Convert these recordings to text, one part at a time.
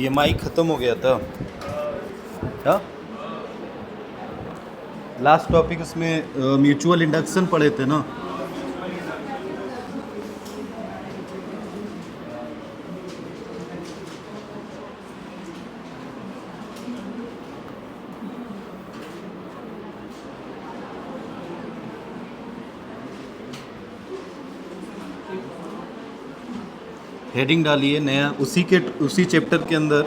EMI ख़त्म हो गया था। हाँ, लास्ट टॉपिक उसमें म्यूचुअल इंडक्शन पढ़े थे ना। हेडिंग डालिए नया, उसी चैप्टर के अंदर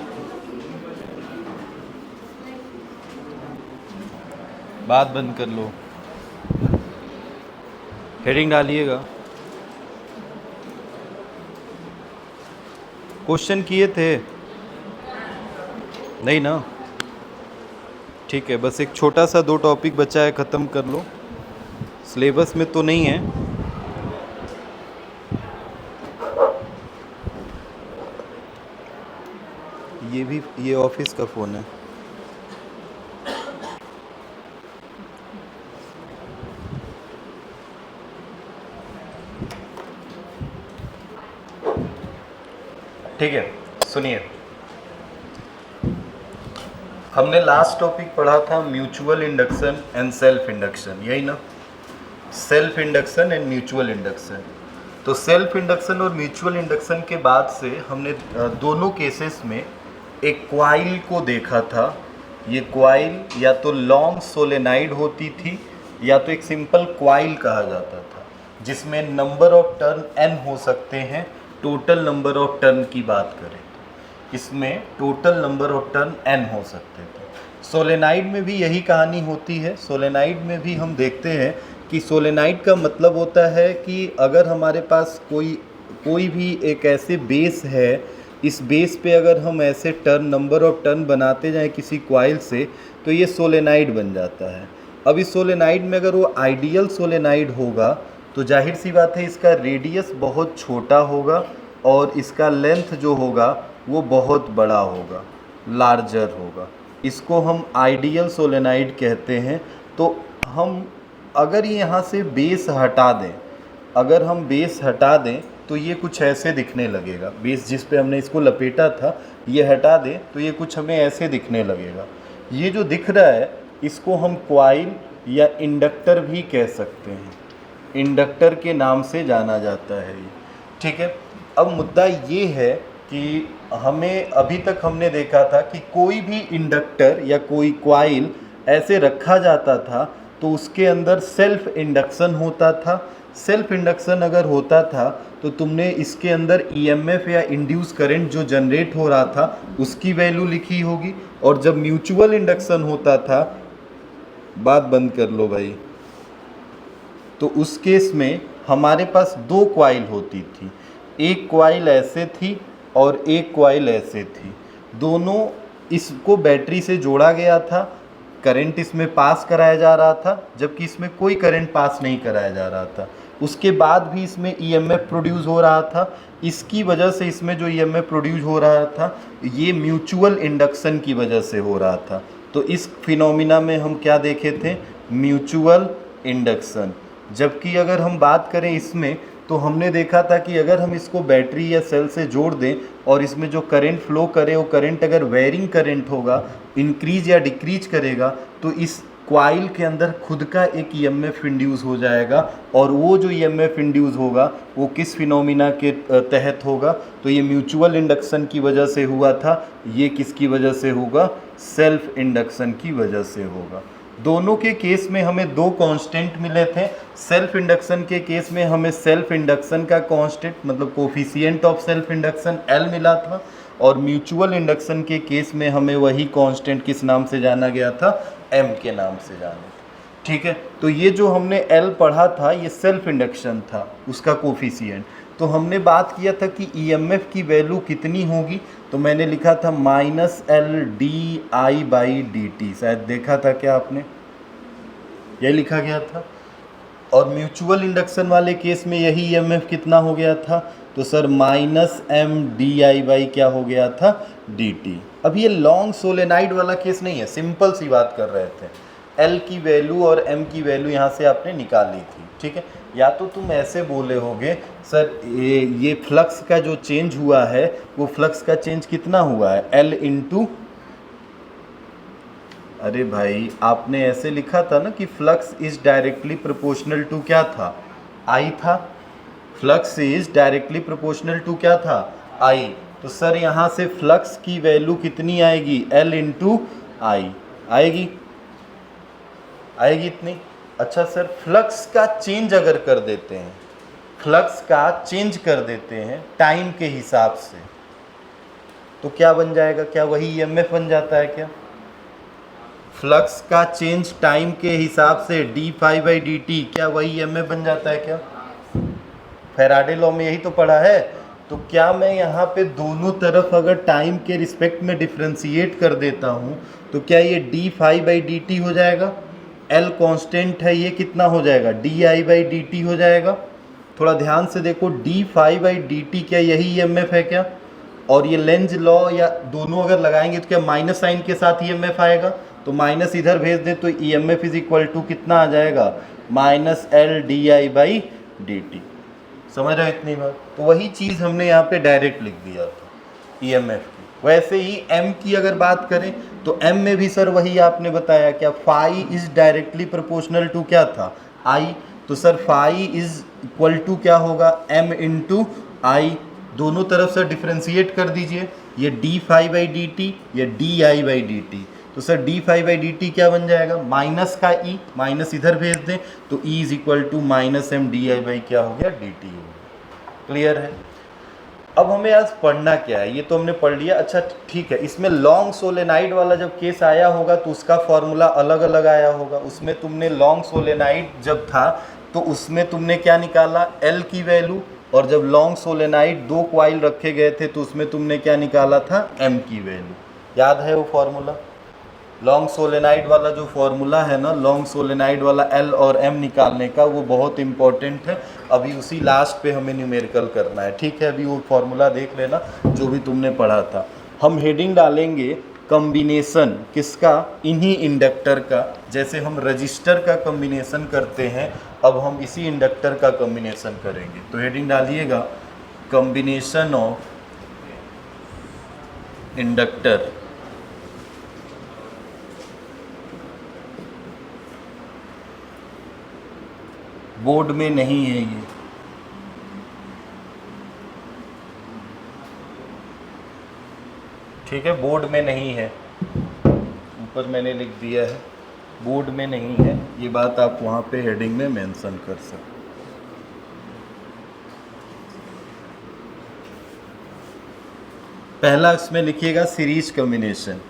बात बंद कर लो, हेडिंग डालिएगा। क्वेश्चन किए थे नहीं ना? ठीक है, बस एक छोटा सा 2 टॉपिक बचा है, ख़त्म कर लो। सिलेबस में तो नहीं है। ये ऑफिस का फ़ोन है। ठीक है, सुनिए, हमने लास्ट टॉपिक पढ़ा था mutual induction and self induction, यही ना? Self induction and mutual induction. तो सेल्फ इंडक्शन और म्यूचुअल इंडक्शन के बाद से हमने दोनों केसेस में एक क्वाइल को देखा था। ये क्वाइल या तो लॉन्ग सोलेनाइड होती थी या तो एक सिंपल क्वाइल कहा जाता था, जिसमें नंबर ऑफ टर्न n हो सकते हैं। टोटल नंबर ऑफ टर्न की बात करें तो इसमें total number of turn n हो सकते थे। सोलेनाइड में भी यही कहानी होती है। सोलेनाइड में भी हम देखते हैं कि सोलेनाइड का मतलब होता है कि अगर हमारे पास कोई भी एक ऐसे बेस है, इस बेस पे अगर हम ऐसे टर्न नंबर ऑफ टर्न बनाते जाएं किसी क्वाइल से, तो ये सोलेनाइड बन जाता है। अब इस सोलेनाइड में अगर वो आइडियल सोलेनाइड होगा तो जाहिर सी बात है इसका रेडियस बहुत छोटा होगा और इसका लेंथ जो होगा वो बहुत बड़ा होगा, लार्जर होगा। इसको हम आइडियल सोलेनाइड कहते हैं। तो हम अगर यहाँ से बेस हटा दें, अगर हम बेस हटा दें तो ये कुछ ऐसे दिखने लगेगा। बेस जिस पे हमने इसको लपेटा था ये हटा दें तो ये कुछ हमें ऐसे दिखने लगेगा। ये जो दिख रहा है इसको हम क्वाइल या इंडक्टर भी कह सकते हैं। इंडक्टर के नाम से जाना जाता है ये, ठीक है। अब मुद्दा ये है कि हमें अभी तक हमने देखा था कि कोई भी इंडक्टर या कोई क्वाइल ऐसे रखा जाता था तो उसके अंदर सेल्फ इंडक्शन होता था। सेल्फ इंडक्शन अगर होता था तो तुमने इसके अंदर ईएमएफ या इंड्यूस करंट जो जनरेट हो रहा था उसकी वैल्यू लिखी होगी। और जब म्यूचुअल इंडक्शन होता था, बात बंद कर लो भाई, तो उस केस में हमारे पास 2 क्वाइल होती थी। एक क्वाइल ऐसे थी और एक क्वाइल ऐसे थी। दोनों इसको बैटरी से जोड़ा गया था, करंट इसमें पास कराया जा रहा था, जबकि इसमें कोई करंट पास नहीं कराया जा रहा था। उसके बाद भी इसमें ईएमएफ प्रोड्यूस हो रहा था। इसकी वजह से इसमें जो ईएमएफ प्रोड्यूस हो रहा था ये म्यूचुअल इंडक्शन की वजह से हो रहा था। तो इस फिनोमिना में हम क्या देखे थे? Mutual induction. जबकि अगर हम बात करें इसमें तो हमने देखा था कि अगर हम इसको बैटरी या सेल से जोड़ दें और इसमें जो करंट फ्लो करे वो करंट अगर वेरिंग करंट होगा, इंक्रीज या डिक्रीज करेगा, तो इस क्वाइल के अंदर खुद का एक ईएमएफ इंड्यूस हो जाएगा। और वो जो ईएमएफ इंड्यूस होगा वो किस फिनोमिना के तहत होगा? तो ये म्यूचुअल इंडक्शन की वजह से हुआ था। ये किसकी वजह से होगा? सेल्फ इंडक्शन की वजह से होगा। दोनों के केस में हमें 2 कांस्टेंट मिले थे। सेल्फ इंडक्शन के केस में हमें सेल्फ इंडक्शन का कांस्टेंट मतलब coefficient of self induction L मिला था, और म्यूचुअल इंडक्शन के केस में हमें वही कांस्टेंट किस नाम से जाना गया था? M के नाम से जाना। ठीक है, तो ये जो हमने L पढ़ा था ये सेल्फ इंडक्शन था, उसका कोफिशिएंट। तो हमने बात किया था कि ईएमएफ की वैल्यू कितनी होगी, तो मैंने लिखा था -LdI/dt। शायद देखा था क्या आपने? यही लिखा गया था। और म्यूचुअल इंडक्शन वाले केस में यही ईएमएफ कितना हो गया था? तो सर -MdI/ क्या हो गया था? dt। अब ये लॉन्ग सोलेनाइड वाला केस नहीं है, सिंपल सी बात कर रहे थे। एल की वैल्यू और एम की वैल्यू यहाँ से आपने निकाली थी, ठीक है। या तो तुम ऐसे बोले होगे सर ये फ्लक्स का जो चेंज हुआ है वो फ्लक्स का चेंज कितना हुआ है, एल इंटू, अरे भाई आपने ऐसे लिखा था ना कि flux is directly proportional to क्या था, आई था। Flux is directly proportional to क्या था, आई। तो सर यहाँ से फ्लक्स की वैल्यू कितनी आएगी, एल इंटू आई आएगी, आएगी इतनी। अच्छा सर फ्लक्स का चेंज अगर कर देते हैं, फ्लक्स का चेंज कर देते हैं टाइम के हिसाब से, तो क्या बन जाएगा, क्या वही ईएमएफ बन जाता है क्या? फ्लक्स का चेंज टाइम के हिसाब से D phi by D T, क्या वही ईएमएफ बन जाता है क्या? फैराडे लॉ में यही तो पढ़ा है। तो क्या मैं यहाँ पे दोनों तरफ अगर टाइम के रिस्पेक्ट में डिफ्रेंशिएट कर देता हूँ तो क्या ये D phi by D T हो जाएगा? एल कांस्टेंट है, ये कितना हो जाएगा, D I by D T हो जाएगा। थोड़ा ध्यान से देखो, D phi by D T क्या यही ईएमएफ है क्या? और ये लेंज लॉ या दोनों अगर लगाएंगे तो क्या माइनस साइन के साथ ईएमएफ आएगा? तो माइनस इधर भेज दें तो ईएमएफ इज इक्वल टू कितना आ जाएगा, minus L D I by D T. समझ रहे हो इतनी बात? तो वही चीज़ हमने यहाँ पे डायरेक्ट लिख दिया था ईएमएफ की। वैसे ही एम की अगर बात करें तो एम में भी सर वही आपने बताया, क्या phi is directly proportional to क्या था, आई। तो sir phi is equal to क्या होगा, एम इंटू आई। दोनों तरफ से डिफ्रेंशिएट कर दीजिए, ये D phi by D T, ये D I by D T. तो sir D phi by D T क्या बन जाएगा, माइनस का ई, माइनस इधर भेज दें तो E is equal to minus M D I by क्या हो गया, डी टी हो गया। क्लियर है? अब हमें आज पढ़ना क्या है, ये तो हमने पढ़ लिया। अच्छा ठीक है, इसमें लॉन्ग सोलेनाइड वाला जब केस आया होगा तो उसका फॉर्मूला अलग अलग आया होगा। उसमें तुमने लॉन्ग सोलेनाइड जब था तो उसमें तुमने क्या निकाला, एल की वैल्यू, और जब लॉन्ग सोलेनाइड दो क्वाइल रखे गए थे तो उसमें तुमने क्या निकाला था, एम की वैल्यू। याद है वो फॉर्मूला? लॉन्ग सोलेनाइड वाला जो फॉर्मूला है ना, लॉन्ग सोलेनाइड वाला एल और एम निकालने का, वो बहुत इंपॉर्टेंट है। अभी उसी लास्ट पे हमें न्यूमेरिकल करना है, ठीक है। अभी वो फॉर्मूला देख लेना जो भी तुमने पढ़ा था। हम हेडिंग डालेंगे कॉम्बिनेशन किसका, इन्हीं इंडक्टर का। जैसे हम रजिस्टर का कॉम्बिनेशन करते हैं, अब हम इसी इंडक्टर का कॉम्बिनेशन करेंगे। तो हेडिंग डालिएगा कॉम्बिनेशन ऑफ इंडक्टर। बोर्ड में नहीं है ये, ठीक है, बोर्ड में नहीं है, ऊपर मैंने लिख दिया है, बोर्ड में नहीं है। ये बात आप वहाँ पे हेडिंग में मेंशन कर सकते। पहला इसमें लिखिएगा सीरीज कॉम्बिनेशन,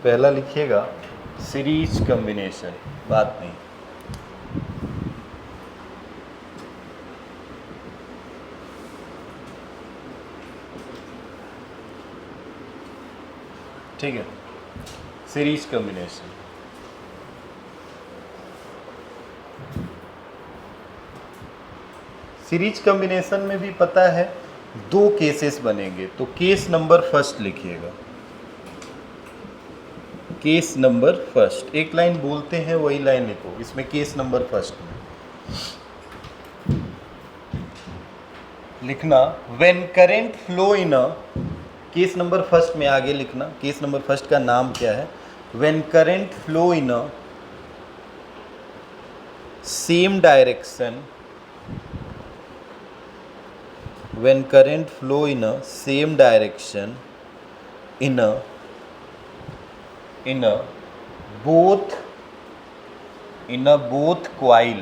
पहला लिखिएगा सीरीज कॉम्बिनेशन, बात नहीं। ठीक है, सीरीज कॉम्बिनेशन। सीरीज कॉम्बिनेशन में भी पता है दो केसेस बनेंगे, तो केस नंबर फर्स्ट लिखिएगा, केस नंबर फर्स्ट। एक लाइन बोलते हैं वही लाइन लिखो, इसमें केस नंबर फर्स्ट में लिखना when current flow in a, case number first में आगे लिखना, केस नंबर फर्स्ट का नाम क्या है, when current flow in a same direction, when current flow in a same direction in a both coil,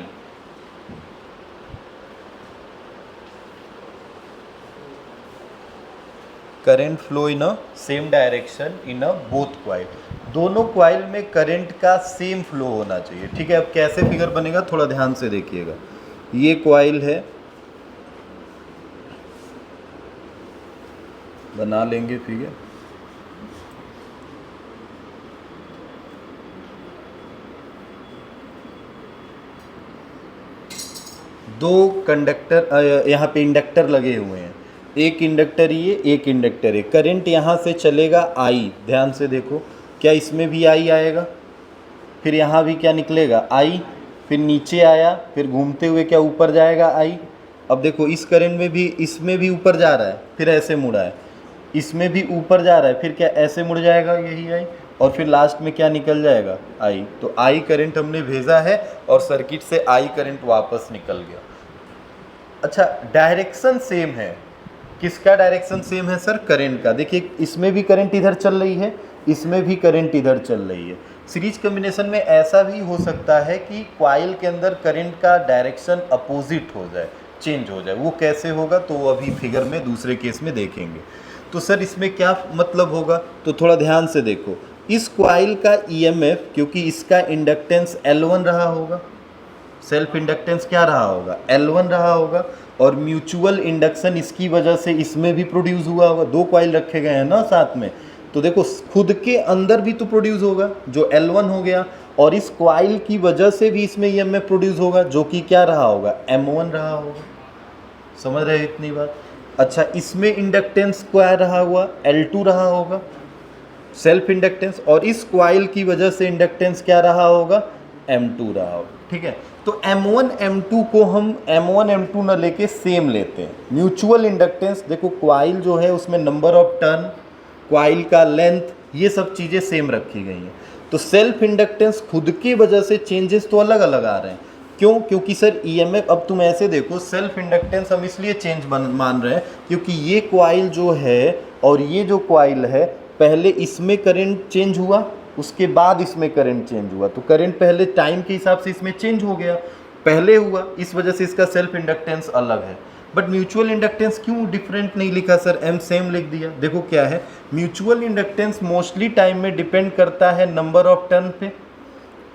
current flow in a same direction in a both coil, दोनों coil में current का same flow होना चाहिए। ठीक है, अब कैसे figure बनेगा थोड़ा ध्यान से देखिएगा। ये क्वाइल है, बना लेंगे फिगर। दो कंडक्टर, यहाँ पे इंडक्टर लगे हुए हैं, एक इंडक्टर ये, एक इंडक्टर है। करंट यहाँ से चलेगा आई, ध्यान से देखो, क्या इसमें भी आई आएगा, फिर यहाँ भी क्या निकलेगा आई, फिर नीचे आया, फिर घूमते हुए क्या ऊपर जाएगा आई। अब देखो इस करंट में भी, इसमें भी ऊपर जा रहा है, फिर ऐसे मुड़ा है, इसमें भी ऊपर जा रहा है, फिर क्या ऐसे मुड़ जाएगा यही आई, और फिर लास्ट में क्या निकल जाएगा आई। तो आई करंट हमने भेजा है और सर्किट से आई करंट वापस निकल गया। अच्छा, डायरेक्शन सेम है, किसका डायरेक्शन सेम है सर, करंट का। देखिए इसमें भी करंट इधर चल रही है, इसमें भी करंट इधर चल रही है। सीरीज कॉम्बिनेशन में ऐसा भी हो सकता है कि कॉइल के अंदर करंट का डायरेक्शन अपोजिट हो जाए, चेंज हो जाए। वो कैसे होगा तो वो अभी फिगर में दूसरे केस में देखेंगे। तो सर इसमें क्या मतलब होगा, तो थोड़ा ध्यान से देखो। इस कॉइल का ईएमएफ, क्योंकि इसका इंडक्टेंस L1 रहा होगा, सेल्फ इंडक्टेंस क्या रहा होगा, L1 रहा होगा, और म्यूचुअल इंडक्शन इसकी वजह से इसमें भी प्रोड्यूस हुआ होगा। दो कॉइल रखे गए हैं ना साथ में, तो देखो खुद के अंदर भी तो प्रोड्यूस होगा जो L1 हो गया, और इस कॉइल की वजह से भी इसमें ईएमएफ प्रोड्यूस होगा जो कि क्या रहा होगा, M1 रहा होगा। समझ रहे हो इतनी बात। अच्छा, इसमें इंडक्टेंस क्या रहा हुआ, L2 रहा होगा सेल्फ इंडक्टेंस, और इस कॉइल की वजह से इंडक्टेंस क्या रहा होगा, M2 रहा होगा। ठीक है, तो M1 M2 को हम M1 M2 न लेके सेम लेते हैं। म्यूचुअल इंडक्टेंस देखो, कॉइल जो है उसमें नंबर ऑफ टर्न, कॉइल का लेंथ, ये सब चीज़ें सेम रखी गई हैं। तो सेल्फ इंडक्टेंस खुद की वजह से चेंजेस तो अलग अलग आ रहे हैं। क्यों, क्योंकि सर ईएमएफ, अब तुम ऐसे देखो, सेल्फ इंडक्टेंस हम इसलिए चेंज मान रहे हैं क्योंकि ये कॉइल जो है और ये जो कॉइल है, पहले इसमें करंट चेंज हुआ, उसके बाद इसमें करंट चेंज हुआ। तो करंट पहले टाइम के हिसाब से इसमें चेंज हो गया, पहले हुआ, इस वजह से इसका सेल्फ इंडक्टेंस अलग है। बट म्यूचुअल इंडक्टेंस क्यों डिफरेंट नहीं लिखा सर, एम सेम लिख दिया। देखो क्या है, म्यूचुअल इंडक्टेंस मोस्टली टाइम में डिपेंड करता है नंबर ऑफ टर्न पे,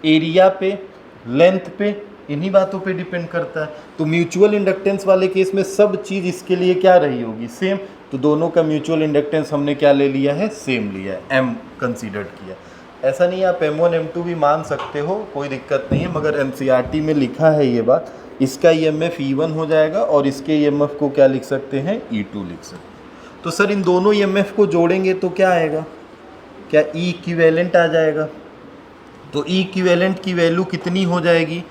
एरिया पे, लेंथ पे, इन्हीं बातों पे डिपेंड करता है। तो म्यूचुअल इंडक्टेंस वाले केस में सब चीज़ इसके लिए क्या रही होगी, सेम। तो दोनों का म्यूचुअल इंडक्टेंस हमने क्या ले लिया है, सेम लिया है, एम कंसीडर किया। ऐसा नहीं, आप M1 M2 भी मान सकते हो, कोई दिक्कत नहीं है, मगर एनसीईआरटी में लिखा है ये बात। इसका ईएमएफ E1 हो जाएगा और इसके ईएमएफ को क्या लिख सकते हैं, E2 लिख सकते हैं। तो सर इन दोनों ईएमएफ को जोड़ेंगे तो क्या आएगा, क्या E इक्विवेलेंट आ जाएगा। तो E इक्विवेलेंट की वैल्यू कितनी हो जाएगी,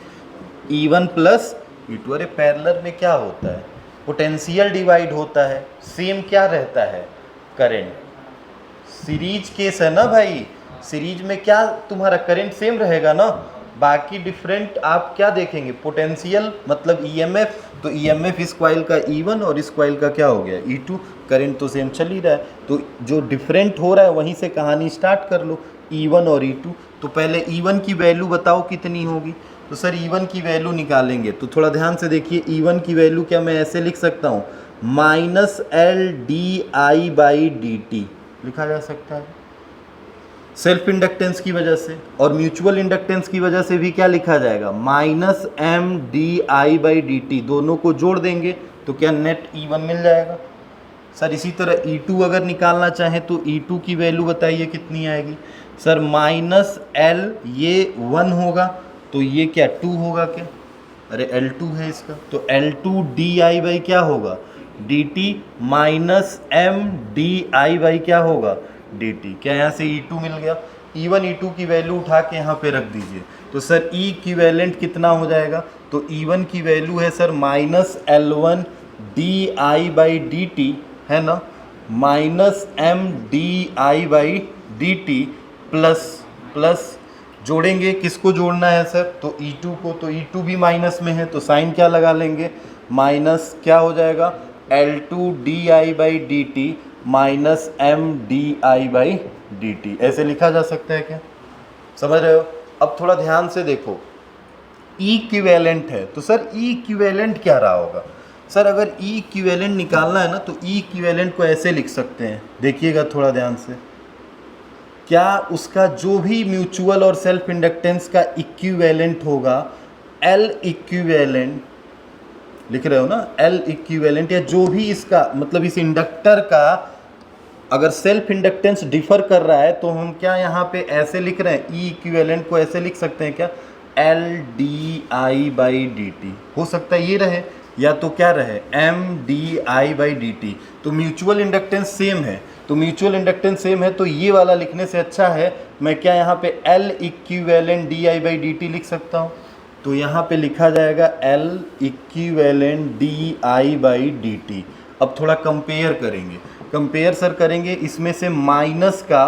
E1 प्लस E2। अरे पैरेलल में क्या होता है, पोटेंशियल डिवाइड होता है, सेम क्या रहता है, करंट। सीरीज केस है ना भाई, सीरीज में क्या तुम्हारा करंट सेम रहेगा ना, बाकी डिफरेंट आप क्या देखेंगे, पोटेंशियल मतलब ईएमएफ। तो ईएमएफ इस कॉइल का E1 और इस कॉइल का क्या हो गया, E2। करंट तो सेम चल ही रहा है, तो जो डिफरेंट हो रहा है वहीं से कहानी स्टार्ट कर लो, E1 और E2। तो पहले E1 की वैल्यू बताओ कितनी होगी। तो सर E1 की वैल्यू निकालेंगे तो थोड़ा ध्यान से देखिए, E1 की वैल्यू क्या मैं ऐसे लिख सकता हूँ, -LdI/dt लिखा जा सकता है, सेल्फ इंडक्टेंस की वजह से। और म्यूचुअल इंडक्टेंस की वजह से भी क्या लिखा जाएगा, -MdI/dt। दोनों को जोड़ देंगे तो क्या नेट E1 मिल जाएगा। सर इसी तरह E2 अगर निकालना चाहें तो E2 की वैल्यू बताइए कितनी आएगी। सर -L, ये 1 होगा तो ये क्या 2 होगा क्या, अरे L2 है इसका, तो L2dI/ क्या होगा, dt, -MdI/ क्या होगा, dt। क्या यहाँ से E2 मिल गया, E1 E2 की वैल्यू उठा के यहाँ पे रख दीजिए। तो सर E इक्विवेलेंट कितना हो जाएगा, तो E1 की वैल्यू है सर -L1dI/dt, है ना, -MdI/dt प्लस जोड़ेंगे, किसको जोड़ना है सर, तो E2 को। तो E2 भी माइनस में है तो साइन क्या लगा लेंगे, माइनस क्या हो जाएगा, L2dI/dt -MdI/dt। ऐसे लिखा जा सकता है क्या, समझ रहे हो। अब थोड़ा ध्यान से देखो, E इक्विवेलेंट है तो सर E इक्विवेलेंट क्या रहा होगा। सर अगर E इक्विवेलेंट निकालना है ना तो E इक्विवेलेंट को ऐसे लिख सकते हैं, देखिएगा थोड़ा ध्यान से, क्या उसका जो भी म्यूचुअल और सेल्फ इंडक्टेंस का इक्विवेलेंट होगा, L इक्विवेलेंट लिख रहे हो ना, L इक्विवेलेंट, या जो भी इसका मतलब इस इंडक्टर का अगर सेल्फ इंडक्टेंस डिफर कर रहा है तो हम क्या यहाँ पे ऐसे लिख रहे हैं, E इक्विवेलेंट को ऐसे लिख सकते हैं क्या, LdI/dt। हो सकता है ये रहे या तो क्या रहे, MdI/dt। तो म्यूचुअल इंडक्टेंस सेम है तो म्यूचुअल इंडक्टेंस सेम है, तो ये वाला लिखने से अच्छा है मैं क्या यहाँ पे L इक्विवेलेंट di/dt लिख सकता हूँ। तो यहाँ पे लिखा जाएगा L इक्विवेलेंट di/dt। अब थोड़ा कंपेयर करेंगे, कंपेयर सर करेंगे, इसमें से माइनस का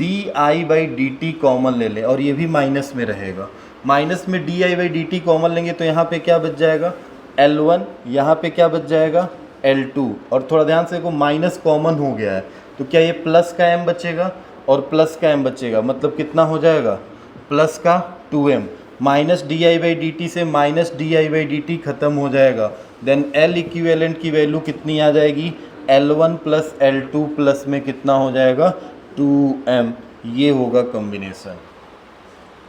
di/dt कॉमन ले लें और ये भी माइनस में रहेगा। माइनस में di/dt कॉमन लेंगे तो यहाँ पे क्या बच जाएगा L1, यहाँ पे क्या बच जाएगा L2। और थोड़ा ध्यान से देखो माइनस कॉमन हो गया है तो क्या ये प्लस का m बचेगा और प्लस का m बचेगा, मतलब कितना हो जाएगा प्लस का 2m। माइनस di/dt से माइनस di/dt खत्म हो जाएगा, देन L इक्विवेलेंट की वैल्यू कितनी आ जाएगी L1 प्लस L2 प्लस में कितना हो जाएगा 2m। ये होगा कॉम्बिनेशन।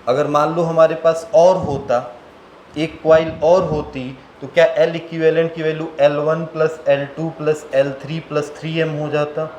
अगर मान लो हमारे पास और होता, एक कॉइल और होती तो क्या L इक्विवेलेंट की value L1 plus L2 plus L3 plus 3m हो जाता।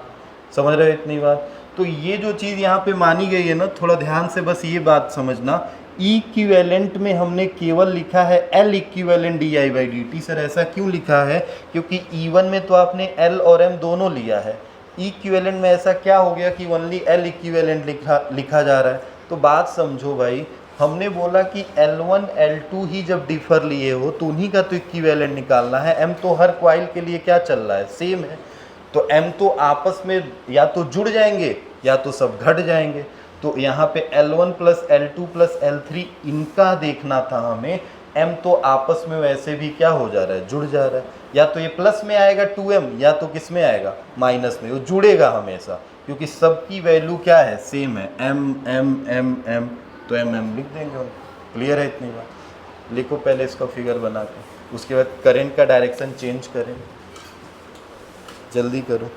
समझ रहे हो इतनी बात। तो ये जो चीज़ यहाँ पे मानी गई है ना, थोड़ा ध्यान से बस ये बात समझना, इक्विवेलेंट में हमने केवल लिखा है L इक्विवेलेंट di/dt। सर ऐसा क्यों लिखा है, क्योंकि E1 में तो आपने L और M दोनों लिया है, इक्विवेलेंट में ऐसा क्या हो गया कि ओनली L इक्विवेलेंट लिखा जा रहा है। तो बात समझो भाई, हमने बोला कि L1 L2 ही जब डिफर लिए हो तो उन्हीं का तो इक्विवेलेंट निकालना है। M तो हर कॉइल के लिए क्या चल रहा है, सेम है। तो M तो आपस में या तो जुड़ जाएंगे या तो सब घट जाएंगे। तो यहाँ पे L1 plus L2 plus L3 इनका देखना था हमें। M तो आपस में वैसे भी क्या हो जा रहा है, जुड़ जा रहा है। या तो ये प्लस में आएगा 2m या तो किस में आएगा माइनस में, वो जुड़ेगा हमेशा क्योंकि सबकी वैल्यू क्या है, सेम है, m m m m। तो m m लिख देंगे हम। क्लियर है इतनी बात। लिखो पहले इसका फिगर बना के, उसके बाद करंट का डायरेक्शन चेंज करें। जल्दी करो।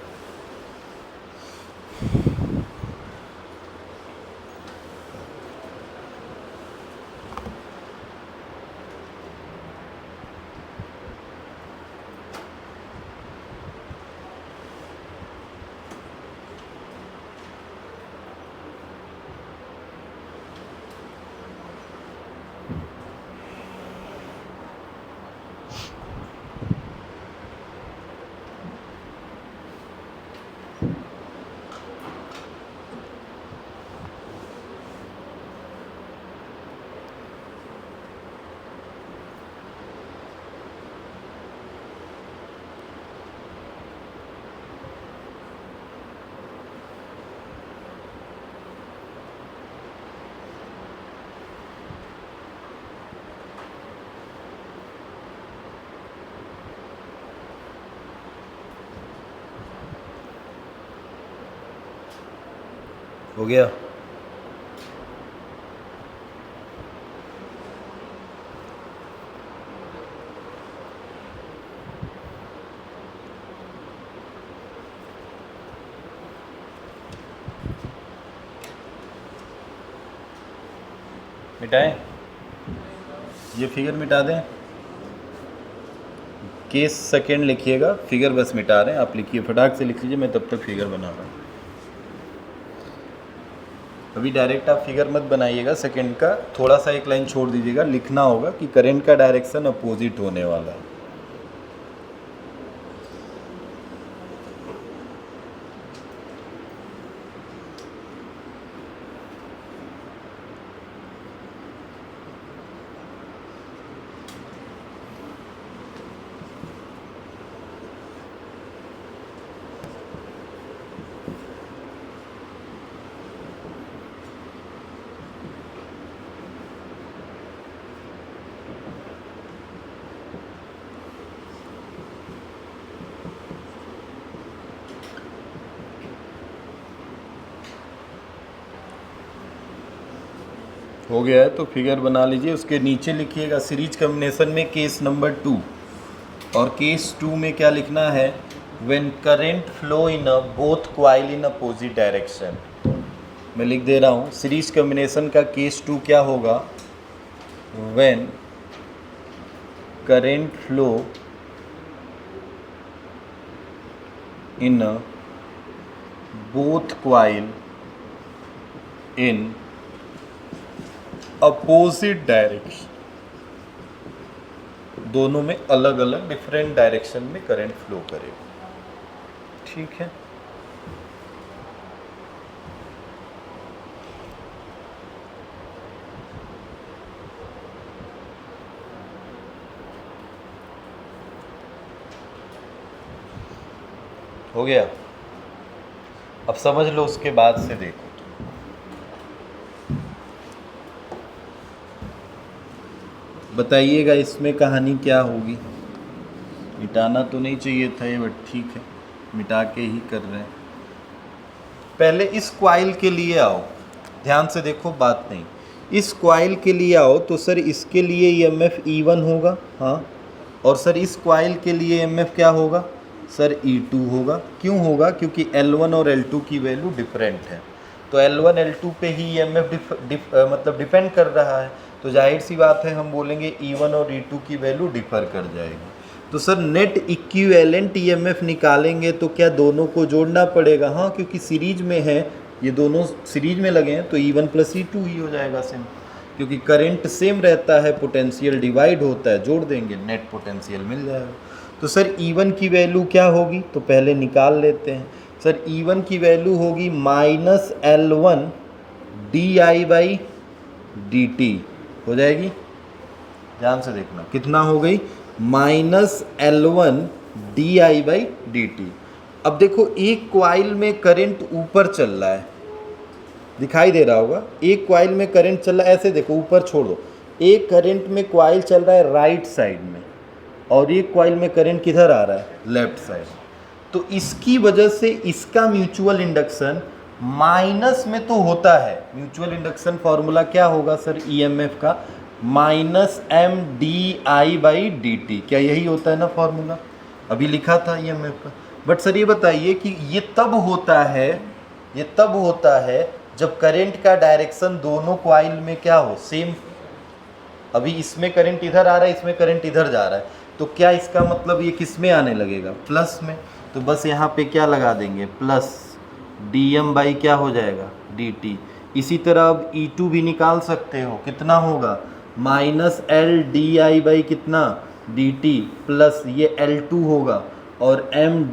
हो गया। मिटाएं, ये फिगर मिटा दें। केस सेकेंड लिखिएगा, फिगर बस मिटा रहे हैं आप, लिखिए फटाक से लिख लीजिए, मैं तब तक फिगर बना रहा हूँ। अभी डायरेक्ट आप फिगर मत बनाइएगा, सेकंड का थोड़ा सा एक लाइन छोड़ दीजिएगा, लिखना होगा कि करंट का डायरेक्शन अपोजिट होने वाला है। हो गया है तो फिगर बना लीजिए, उसके नीचे लिखिएगा सीरीज कॉम्बिनेशन में केस नंबर 2, और केस 2 में क्या लिखना है, when current flow in a both coil in opposite direction. मैं लिख दे रहा हूँ, सीरीज कॉम्बिनेशन का केस 2 क्या होगा, when current flow in a both coil in opposite direction, दोनों में अलग अलग डिफरेंट डायरेक्शन में करंट फ्लो करेगा। ठीक है। हो गया। अब समझ लो, उसके बाद से देखो, बताइएगा इसमें कहानी क्या होगी। मिटाना तो नहीं चाहिए था ये, बट ठीक है, मिटा के ही कर रहे हैं। पहले इस क्वाइल के लिए आओ, ध्यान से देखो, बात नहीं, इस क्वाइल के लिए आओ तो सर इसके लिए ईएमएफ E1 होगा, हाँ, और सर इस क्वाइल के लिए ईएमएफ क्या होगा सर, E2 होगा। क्यों होगा? क्योंकि L1 और L2 की वैल्यू डिफरेंट है, तो L1 L2 पे ही ईएमएफ मतलब डिपेंड कर रहा है, तो जाहिर सी बात है हम बोलेंगे E1 और E2 की वैल्यू डिफर कर जाएगी। तो सर नेट इक्विवेलेंट ईएमएफ निकालेंगे तो क्या दोनों को जोड़ना पड़ेगा? हाँ, क्योंकि सीरीज में है, ये दोनों सीरीज में लगे हैं, तो E1 प्लस E2 ही हो जाएगा सेम, क्योंकि करंट सेम रहता है, पोटेंशियल डिवाइड होता है, जोड़ देंगे नेट पोटेंशियल मिल जाएगा। तो सर E1 की वैल्यू क्या होगी, तो पहले निकाल लेते हैं। सर E1 की वैल्यू होगी -L1 di/dt हो जाएगी, ध्यान से देखना, कितना हो गई -L1 di/dt। अब देखो एक कॉइल में करंट ऊपर चल रहा है, दिखाई दे रहा होगा, एक कॉइल में करंट चल रहा है, ऐसे देखो ऊपर छोड़ दो, एक करंट में कॉइल चल रहा है राइट साइड में, और एक कॉइल में करंट किधर आ रहा है, लेफ्ट साइड। तो इसकी वजह से इसका म्यूचुअल इंडक्शन माइनस में तो होता है। म्यूचुअल इंडक्शन फॉर्मूला क्या होगा सर ईएमएफ का, -Mdi/dt, क्या यही होता है ना फॉर्मूला, अभी लिखा था ईएमएफ का। बट सर ये बताइए कि ये तब होता है जब करंट का डायरेक्शन दोनों कॉइल में क्या हो, सेम। अभी इसमें करंट इधर आ रहा है, इसमें करंट इधर जा रहा है, तो क्या इसका मतलब ये किस में आने लगेगा, प्लस में। तो बस यहाँ पे क्या लगा देंगे, प्लस dm/ क्या हो जाएगा, dt। इसी तरह अब E2 भी निकाल सकते हो, कितना होगा -L कितना dt, प्लस ये L2 होगा, और M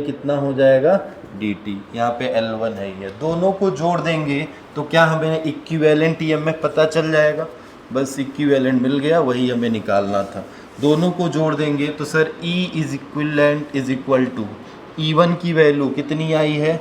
कितना हो जाएगा dt। यहाँ पे L1 है, ये दोनों को जोड़ देंगे तो क्या हमें इक्विवेलेंट ईएमएफ पता चल जाएगा। बस इक्विवेलेंट मिल गया, वही हमें निकालना था। दोनों को जोड़ देंगे तो sir E is equivalent is equal to E1 की वैल्यू कितनी आई है,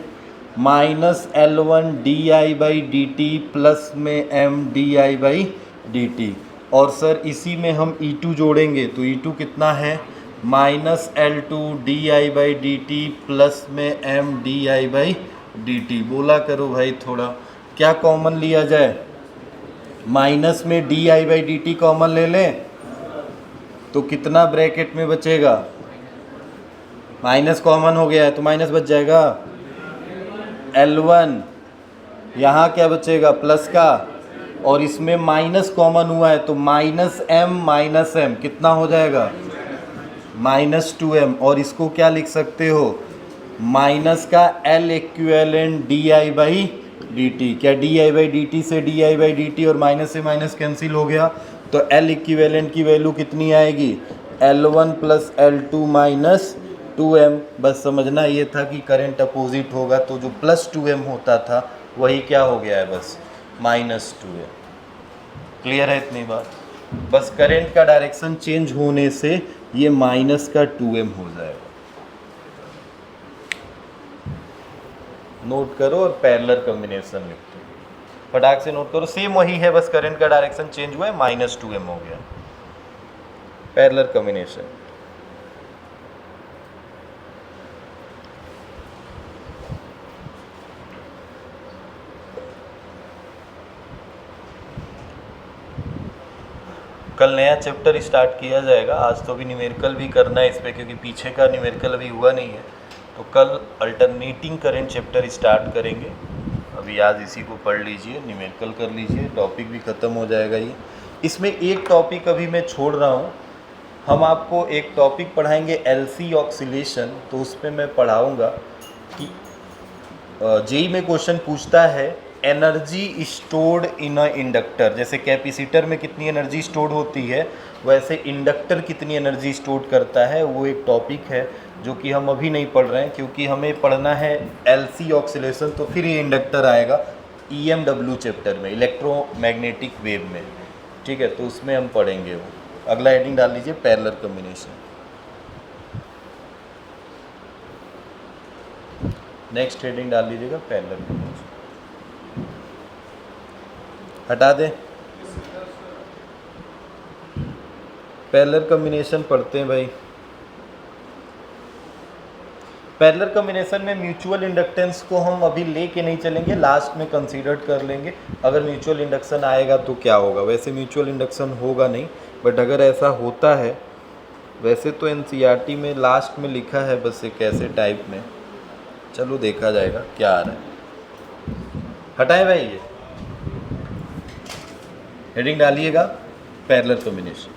-L1 di/dt प्लस में M/dt, और सर इसी में हम E2 जोड़ेंगे तो E2 कितना है, -L2 di/dt प्लस में M/dt। बोला करो भाई थोड़ा, क्या कॉमन लिया जाए, माइनस में di/dt कॉमन ले लें तो कितना ब्रैकेट में बचेगा, माइनस कॉमन हो गया है तो माइनस बच जाएगा, L1 यहाँ क्या बचेगा, प्लस का, और इसमें माइनस कॉमन हुआ है तो -m कितना हो जाएगा, -2m, और इसको क्या लिख सकते हो, माइनस का L इक्विवेलेंट di/dt। क्या di/dt से di/dt और माइनस से माइनस कैंसिल हो गया, तो L इक्विवेलेंट की वैल्यू कितनी आएगी, L1 plus L2 minus 2m। बस समझना ये था कि करंट अपोजिट होगा, तो जो +2m होता था वही क्या हो गया है, बस -2m। क्लियर है इतनी बात, बस करंट का डायरेक्शन चेंज होने से ये -2m हो जाएगा। नोट करो और पैरेलल कॉम्बिनेशन लिखते हो, फटाक से नोट करो, सेम वही है, बस करंट का डायरेक्शन चेंज हुआ है, -2m हो गया, पैरेलल कॉम्बिनेशन। कल नया चैप्टर स्टार्ट किया जाएगा, आज तो अभी न्यूमेरिकल भी करना है इस पर, क्योंकि पीछे का न्यूमेरिकल अभी हुआ नहीं है, तो कल अल्टरनेटिंग करंट चैप्टर स्टार्ट करेंगे। अभी आज इसी को पढ़ लीजिए, न्यूमेरिकल कर लीजिए, टॉपिक भी ख़त्म हो जाएगा ये। इसमें एक टॉपिक अभी मैं छोड़ रहा हूँ, हम आपको एक टॉपिक पढ़ाएंगे LC ऑक्सीलेशन, तो उस पर मैं पढ़ाऊँगा कि जेई में क्वेश्चन पूछता है energy stored in a inductor, जैसे कैपेसिटर में कितनी एनर्जी स्टोर्ड होती है, वैसे इंडक्टर कितनी एनर्जी स्टोर करता है, वो एक टॉपिक है जो कि हम अभी नहीं पढ़ रहे हैं, क्योंकि हमें पढ़ना है LC ऑक्सीलेशन, तो फिर ये इंडक्टर आएगा EMW चैप्टर में, इलेक्ट्रोमैग्नेटिक वेव में, ठीक है, तो उसमें हम पढ़ेंगे वो। अगला हेडिंग डाल लीजिए पैरेलल कॉम्बिनेशन। नेक्स्ट हेडिंग डाल लीजिएगा पैरेलल कॉम्बिनेशन, हटा दें। पैरेलल कॉम्बिनेशन पढ़ते हैं भाई। पैरेलल कॉम्बिनेशन में म्यूचुअल इंडक्टेंस को हम अभी लेके नहीं चलेंगे, लास्ट में कंसीडर कर लेंगे। अगर म्यूचुअल इंडक्शन आएगा तो क्या होगा, वैसे म्यूचुअल इंडक्शन होगा नहीं, बट अगर ऐसा होता है, वैसे तो एनसीईआरटी में लास्ट में लिखा है बस एक ऐसे टाइप में, चलो देखा जाएगा क्या आ रहा है। हटाए भाई, ये हेडिंग डालिएगा पैरेलल कॉम्बिनेशन।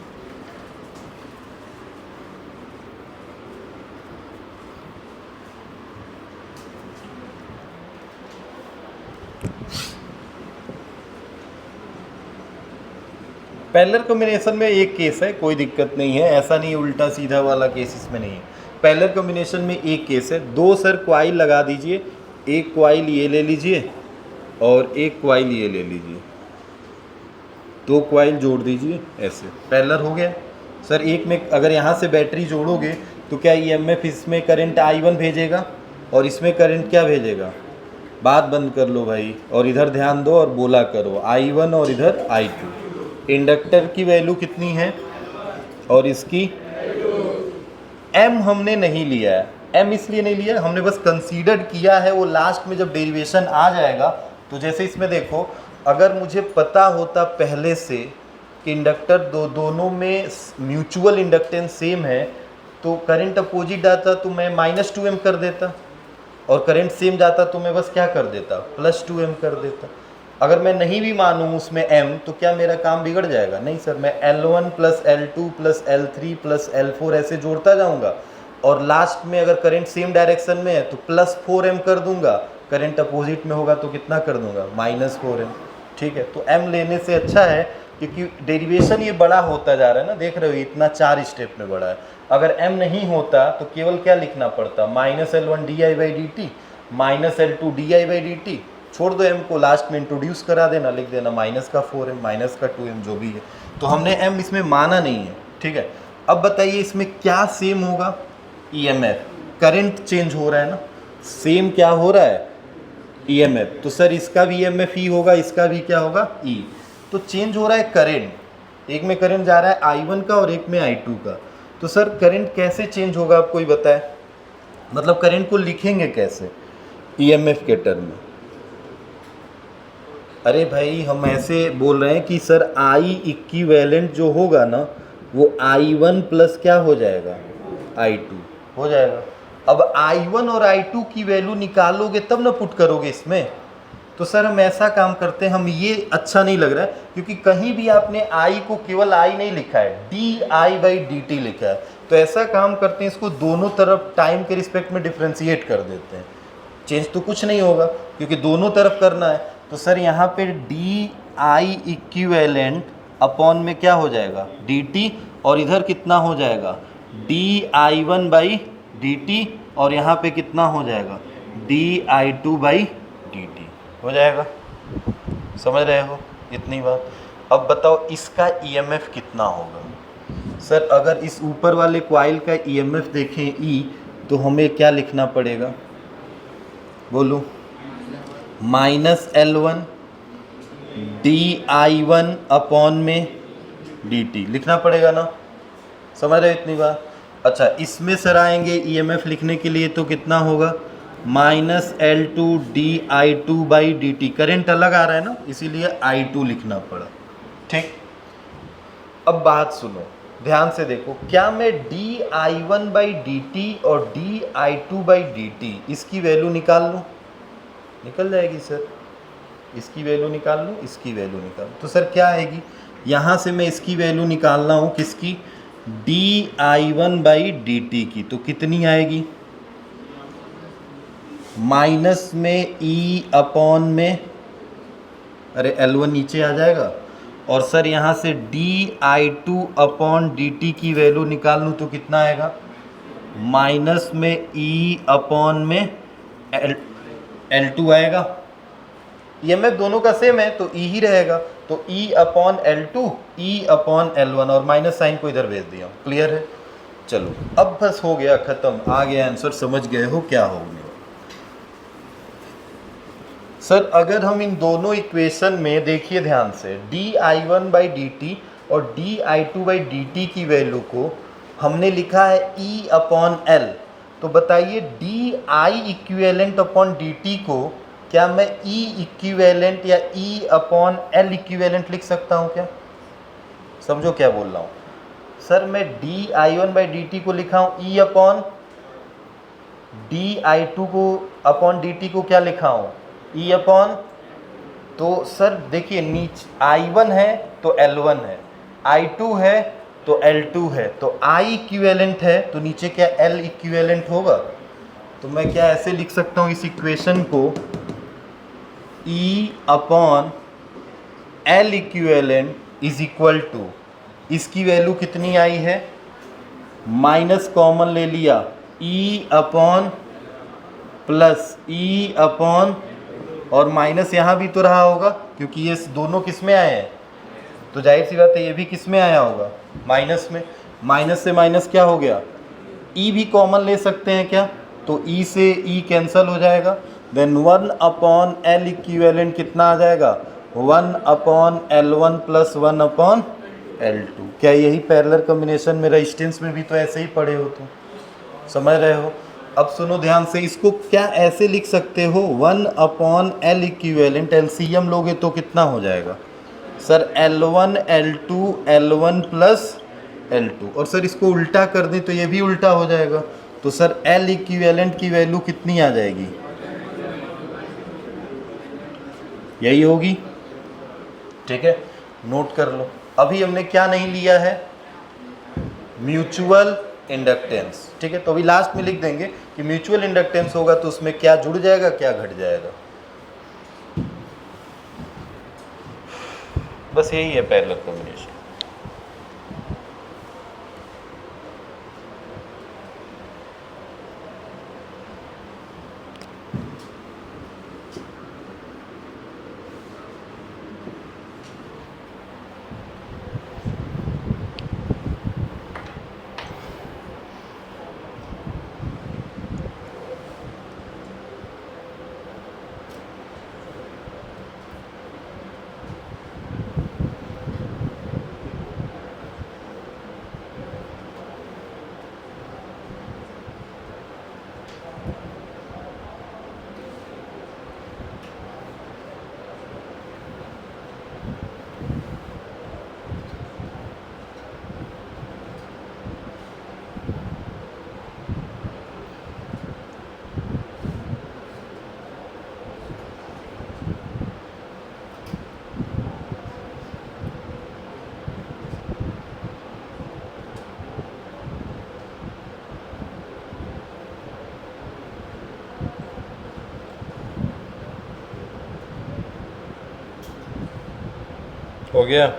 पैरेलल कॉम्बिनेशन में एक केस है, कोई दिक्कत नहीं है, ऐसा नहीं उल्टा सीधा वाला केस इसमें नहीं है। पैरेलल कॉम्बिनेशन में एक केस है, दो सर क्वाइल लगा दीजिए, एक क्वाइल ये ले लीजिए और एक क्वाइल ये ले लीजिए, दो क्वाइल जोड़ दीजिए, ऐसे पैरेलल हो गया। सर एक में अगर यहाँ से बैटरी जोड़ोगे तो क्या ईएमएफ इसमें करंट I1 भेजेगा और इसमें करंट क्या भेजेगा, बात बंद कर लो भाई और इधर ध्यान दो और बोला करो, I1 और इधर I2। इंडक्टर की वैल्यू कितनी है और इसकी m हमने नहीं लिया है, m इसलिए नहीं लिया, हमने बस कंसीडर किया है। वो लास्ट में जब डेरिवेशन आ जाएगा तो जैसे इसमें देखो, अगर मुझे पता होता पहले से कि इंडक्टर दोनों में म्यूचुअल इंडक्टेंस सेम है, तो करंट अपोजिट आता तो मैं -2m कर देता, और करंट सेम जाता तो मैं बस क्या कर देता, +2m कर देता। अगर मैं नहीं भी मानूँ उसमें m, तो क्या मेरा काम बिगड़ जाएगा? नहीं सर, मैं L1 + L2 + L3 + L4 ऐसे जोड़ता जाऊंगा, और लास्ट में अगर करंट सेम डायरेक्शन में है तो +4m कर दूंगा, करंट अपोजिट में होगा तो कितना कर दूंगा, -4m। ठीक है, तो m लेने से अच्छा है, क्योंकि डेरिवेशन ये बड़ा होता जा रहा है ना, देख रहे हो इतना 4 स्टेप में बड़ा है। अगर m नहीं होता तो केवल क्या लिखना पड़ता, -L1 di/dt -L2 di/dt, छोड़ दो m को, लास्ट में इंट्रोड्यूस करा देना, लिख देना -4m -2m जो भी है। तो हमने m इसमें माना नहीं है। ठीक है, अब बताइए इसमें क्या सेम होगा, EMF, करंट चेंज हो रहा है ना, सेम क्या हो रहा है, EMF। तो सर इसका भी EMF E होगा, इसका भी क्या होगा, E। तो चेंज हो रहा है करंट, एक में करंट जा रहा है I1 का और एक में I2 का। तो सर करंट कैसे चेंज होगा, आपको ही बताए, मतलब करंट को लिखेंगे कैसे EMF के टर्म में। अरे भाई हम ऐसे बोल रहे हैं कि सर I इक्विवेलेंट जो होगा ना, वो I1 प्लस क्या हो जाएगा, I2 हो जाएगा। अब I1 और I2 की वैल्यू निकालोगे तब ना पुट करोगे इसमें। तो सर हम ऐसा काम करते हैं, हम ये अच्छा नहीं लग रहा है, क्योंकि कहीं भी आपने I को केवल I नहीं लिखा है, di/dt लिखा है। तो ऐसा काम करते हैं, इसको दोनों तरफ टाइम के रिस्पेक्ट में डिफ्रेंशिएट कर देते हैं, चेंज तो कुछ नहीं होगा क्योंकि दोनों तरफ करना है। तो सर यहाँ पे di इक्विवेलेंट अपॉन में क्या हो जाएगा, dt, और इधर कितना हो जाएगा, di1/dt, और यहाँ पे कितना हो जाएगा, di2/dt हो जाएगा। समझ रहे हो इतनी बात। अब बताओ इसका EMF कितना होगा। सर अगर इस ऊपर वाले कॉइल का EMF देखें E, तो हमें क्या लिखना पड़ेगा, बोलो, -L1 di1 अपॉन में dt लिखना पड़ेगा ना, समझ रहे हो इतनी बात। अच्छा इसमें सर आएंगे EMF लिखने के लिए तो कितना होगा, -L2 di2/dt, करंट अलग आ रहा है ना, इसीलिए I2 लिखना पड़ा। ठीक, अब बात सुनो ध्यान से देखो, क्या मैं di1/dt और di2/dt इसकी वैल्यू निकाल लूँ, निकल जाएगी सर, इसकी वैल्यू निकाल लूँ, इसकी वैल्यू निकाल लूँ, तो सर क्या आएगी, यहाँ से मैं इसकी वैल्यू निकालना हूँ किसकी, di1/dt की, तो कितनी आएगी, माइनस में E अपॉन में, अरे L1 नीचे आ जाएगा, और सर यहाँ से di2/dt की वैल्यू निकाल लूँ तो कितना आएगा, माइनस में E अपॉन में L2 आएगा। EMF दोनों का सेम है तो E ही रहेगा, तो E/L2 E/L1, और माइनस साइन को इधर भेज दिया। क्लियर है, चलो अब बस हो गया, ख़त्म, आ गया आंसर, समझ गए हो क्या हो गया। सर अगर हम इन दोनों इक्वेशन में देखिए ध्यान से, di1/dt और di2/dt की वैल्यू को हमने लिखा है E/L, तो बताइए di इक्विवेलेंट अपॉन dt को क्या मैं E इक्विवेलेंट या E/L इक्विवेलेंट लिख सकता हूँ क्या? समझो क्या बोल रहा हूँ सर, मैं di1/dt को लिखा हूँ E अपॉन di2 को अपॉन dt को क्या लिखा हूँ E अपॉन, तो सर देखिए नीचे I1 है तो L1 है, I2 है तो L2 है, तो I इक्विवेलेंट है तो नीचे क्या L इक्विवेलेंट होगा। तो मैं क्या ऐसे लिख सकता हूँ इस इक्वेशन को, E upon L equivalent is equal to, इसकी वैल्यू कितनी आई है, माइनस कॉमन ले लिया, E upon plus E upon, और माइनस यहाँ भी तो रहा होगा क्योंकि ये दोनों किस में आए हैं, तो जाहिर सी बात है ये भी किस में आया होगा, माइनस में। माइनस से माइनस क्या हो गया, E भी कॉमन ले सकते हैं क्या, तो E से E कैंसिल हो जाएगा, देन 1 अपॉन L इक्विवेलेंट कितना आ जाएगा, 1 upon L1 plus 1 upon L2। क्या यही पैरेलल कॉम्बिनेशन में रेजिस्टेंस में भी तो ऐसे ही पढ़े हो, तुम समझ रहे हो। अब सुनो ध्यान से, इसको क्या ऐसे लिख सकते हो, 1 अपॉन L इक्विवेलेंट, एलसीएम लोगे तो कितना हो जाएगा sir, L1 L2 L1 plus L2, और सर इसको उल्टा कर दें तो ये भी उल्टा हो जाएगा, तो सर L इक्विवेलेंट की वैल्यू कितनी आ जाएगी, यही होगी। ठीक है, नोट कर लो। अभी हमने क्या नहीं लिया है, म्यूचुअल इंडक्टेंस। ठीक है, तो अभी लास्ट में लिख देंगे कि म्यूचुअल इंडक्टेंस होगा तो उसमें क्या जुड़ जाएगा क्या घट जाएगा, बस यही है पैरेलल कॉम्बिनेशन। हो गया।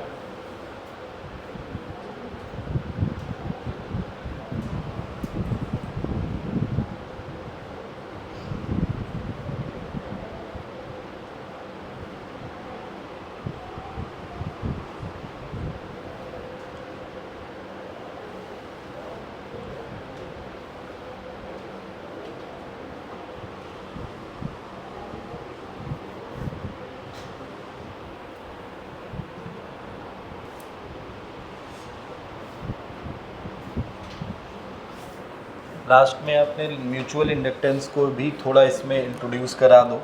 लास्ट में आपने म्यूचुअल इंडक्टेंस को भी थोड़ा इसमें इंट्रोड्यूस करा दो,